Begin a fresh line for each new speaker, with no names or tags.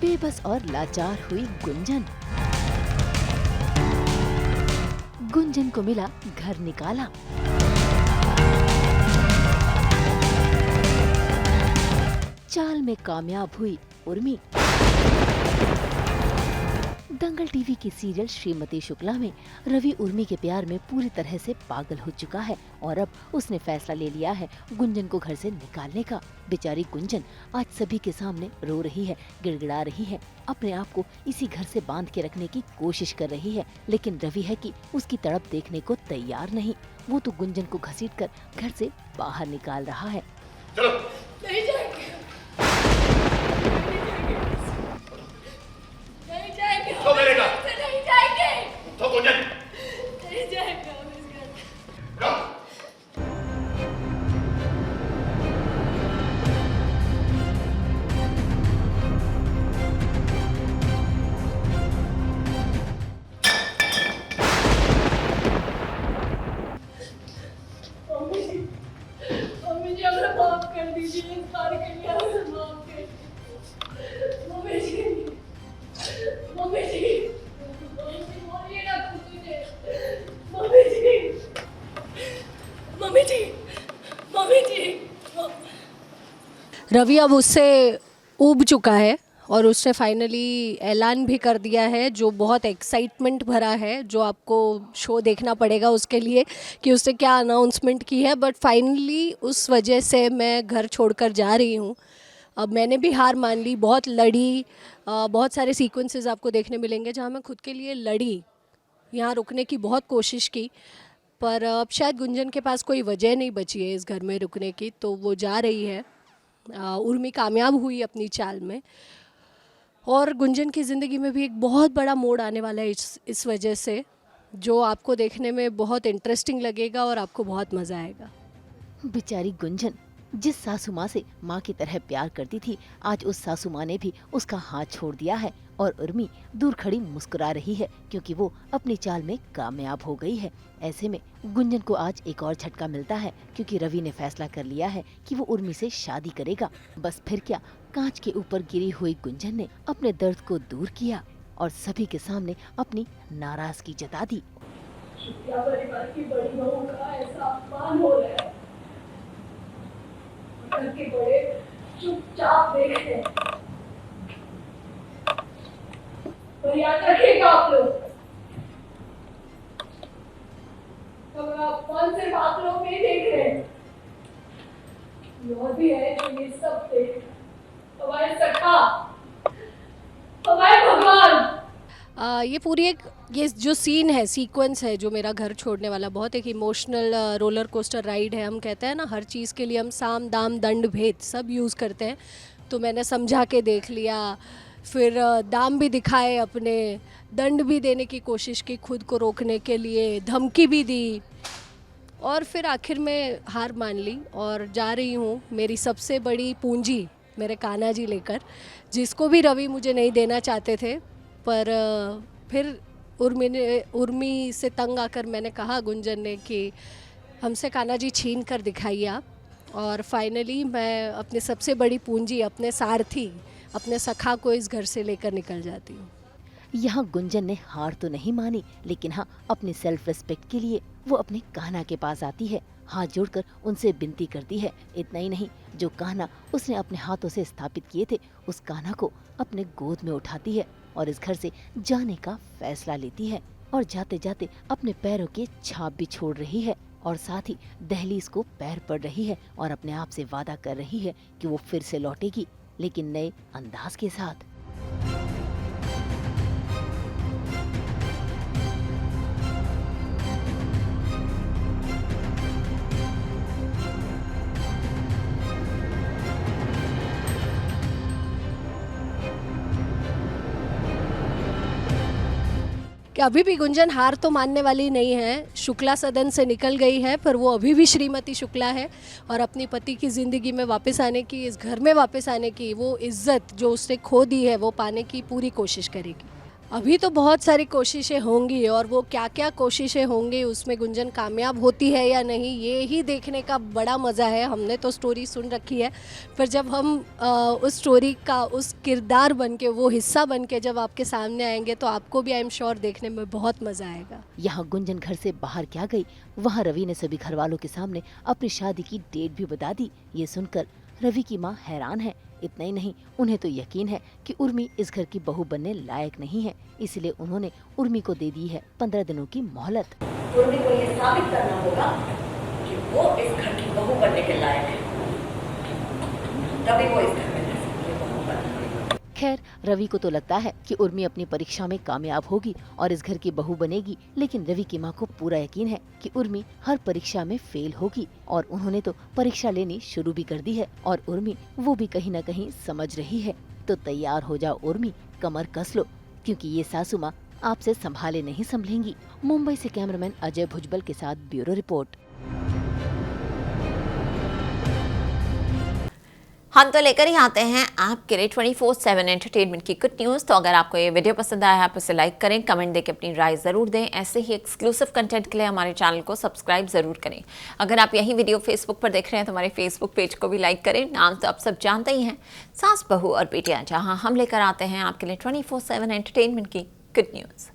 बेबस और लाचार हुई गुंजन। गुंजन को मिला घर निकाला। चाल में कामयाब हुई उर्मी। दंगल टीवी की सीरियल श्रीमती शुक्ला में रवि उर्मी के प्यार में पूरी तरह से पागल हो चुका है और अब उसने फैसला ले लिया है गुंजन को घर से निकालने का। बेचारी गुंजन आज सभी के सामने रो रही है, गिड़गिड़ा रही है, अपने आप को इसी घर से बांध के रखने की कोशिश कर रही है, लेकिन रवि है कि उसकी तड़प देखने को तैयार नहीं। वो तो गुंजन को घसीटकर घर से बाहर निकाल रहा है।
चलो। नहीं जाएंगे। तो मेरे का नहीं जाएंगे तो गुंजन नहीं जाएगा हम इस घर। मम्मी जी हमें माफ कर दीजिए, इस बार के लिए हमें माफ कर दीजिए। मम्मी जी मम्मी जी बोलिए ना कुछ मुझे। मम्मी जी मम्मी जी मम्मी जी।
रवि अब उससे ऊब चुका है और उसने फाइनली ऐलान भी कर दिया है जो बहुत एक्साइटमेंट भरा है, जो आपको शो देखना पड़ेगा उसके लिए कि उसने क्या अनाउंसमेंट की है। बट फाइनली उस वजह से मैं घर छोड़कर जा रही हूँ। अब मैंने भी हार मान ली, बहुत लड़ी, बहुत सारे सीक्वेंसेस आपको देखने मिलेंगे जहाँ मैं खुद के लिए लड़ी, यहाँ रुकने की बहुत कोशिश की, पर अब शायद गुंजन के पास कोई वजह नहीं बची है इस घर में रुकने की, तो वो जा रही है। उर्मी कामयाब हुई अपनी चाल में और गुंजन की ज़िंदगी में भी एक बहुत बड़ा मोड़ आने वाला है इस वजह से, जो आपको देखने में बहुत इंटरेस्टिंग लगेगा और आपको बहुत मज़ा आएगा।
बेचारी गुंजन जिस सासू माँ से माँ की तरह प्यार करती थी, आज उस सासू माँ ने भी उसका हाथ छोड़ दिया है और उर्मी दूर खड़ी मुस्कुरा रही है क्योंकि वो अपनी चाल में कामयाब हो गई है। ऐसे में गुंजन को आज एक और झटका मिलता है क्योंकि रवि ने फैसला कर लिया है कि वो उर्मी से शादी करेगा। बस फिर क्या, कांच के ऊपर गिरी हुई गुंजन ने अपने दर्द को दूर किया और सभी के सामने अपनी नाराजगी जता दी।
शुक्ला परिवार की बड़ी बहू का ऐसा अपमान हो रहा है, घर के बड़े चुपचाप देख रहे हैं। पर याद रखिएगा आप लोग, कौन सिर्फ आप लोग नहीं देख रहे हैं, और भी है जो ये सब देख, हमारे सखा, हमारे भगवान।
ये पूरी एक ये जो सीन है, सीक्वेंस है जो मेरा घर छोड़ने वाला, बहुत एक इमोशनल रोलर कोस्टर राइड है। हम कहते हैं ना, हर चीज़ के लिए हम साम दाम दंड भेद सब यूज़ करते हैं, तो मैंने समझा के देख लिया, फिर दाम भी दिखाए अपने, दंड भी देने की कोशिश की खुद को रोकने के लिए, धमकी भी दी और फिर आखिर में हार मान ली और जा रही हूँ मेरी सबसे बड़ी पूंजी मेरे कान्हा जी लेकर, जिसको भी रवि मुझे नहीं देना चाहते थे। पर फिर उर्मी से तंग आकर मैंने कहा गुंजन ने कि हमसे कान्हा जी छीन कर दिखाइए आप, और फाइनली मैं अपनी सबसे बड़ी पूंजी, अपने सारथी, अपने सखा को इस घर से लेकर निकल जाती हूँ।
यहाँ गुंजन ने हार तो नहीं मानी, लेकिन हाँ, अपनी सेल्फ रिस्पेक्ट के लिए वो अपने कान्हा के पास आती है, हाथ जोड़कर उनसे विनती करती है। इतना ही नहीं, जो कान्हा उसने अपने हाथों से स्थापित किए थे, उस कान्हा को अपने गोद में उठाती है और इस घर से जाने का फैसला लेती है और जाते जाते अपने पैरों के छाप भी छोड़ रही है और साथ ही दहलीज को पैर पड़ रही है और अपने आप से वादा कर रही है कि वो फिर से लौटेगी, लेकिन नए अंदाज के साथ।
कि अभी भी गुंजन हार तो मानने वाली नहीं है। शुक्ला सदन से निकल गई है, पर वो अभी भी श्रीमती शुक्ला है और अपनी पति की ज़िंदगी में वापस आने की, इस घर में वापस आने की, वो इज़्ज़त जो उसने खो दी है वो पाने की पूरी कोशिश करेगी। अभी तो बहुत सारी कोशिशें होंगी और वो क्या क्या कोशिशें होंगी उसमें गुंजन कामयाब होती है या नहीं, ये ही देखने का बड़ा मज़ा है। हमने तो स्टोरी सुन रखी है, पर जब हम उस स्टोरी का उस किरदार बन के, वो हिस्सा बन के जब आपके सामने आएंगे तो आपको भी आई एम श्योर देखने में बहुत मज़ा आएगा।
यहाँ गुंजन घर से बाहर क्या गई, वहाँ रवि ने सभी घर वालों के सामने अपनी शादी की डेट भी बता दी। ये सुनकर रवि की माँ हैरान है। इतना ही नहीं, उन्हें तो यकीन है कि उर्मी इस घर की बहू बनने लायक नहीं है, इसलिए उन्होंने उर्मी को दे दी है 15 दिनों की मोहलत।
उर्मी को ये साबित करना होगा कि वो इस घर की बहू बनने के लायक है, तभी वो इस घर में रह सकती है, बहू बनने।
खैर, रवि को तो लगता है कि उर्मी अपनी परीक्षा में कामयाब होगी और इस घर की बहू बनेगी, लेकिन रवि की माँ को पूरा यकीन है कि उर्मी हर परीक्षा में फेल होगी और उन्होंने तो परीक्षा लेनी शुरू भी कर दी है और उर्मी वो भी कहीं न कहीं समझ रही है। तो तैयार हो जाओ उर्मी, कमर कस लो, क्योंकि ये सासू माँ आपसे संभाले नहीं संभलेंगी। मुंबई से कैमरामैन अजय भुजबल के साथ ब्यूरो रिपोर्ट।
हम तो लेकर ही आते हैं आपके लिए 24/7 एंटरटेनमेंट की गुड न्यूज़। तो अगर आपको ये वीडियो पसंद आया है आप इसे लाइक करें, कमेंट देके अपनी राय ज़रूर दें। ऐसे ही एक्सक्लूसिव कंटेंट के लिए हमारे चैनल को सब्सक्राइब ज़रूर करें। अगर आप यही वीडियो फेसबुक पर देख रहे हैं तो हमारे फेसबुक पेज को भी लाइक करें। नाम तो आप सब जानते ही हैं, सास बहू और बेटियाँ, जहाँ हम लेकर आते हैं आपके लिए 24/7 एंटरटेनमेंट की गुड न्यूज़।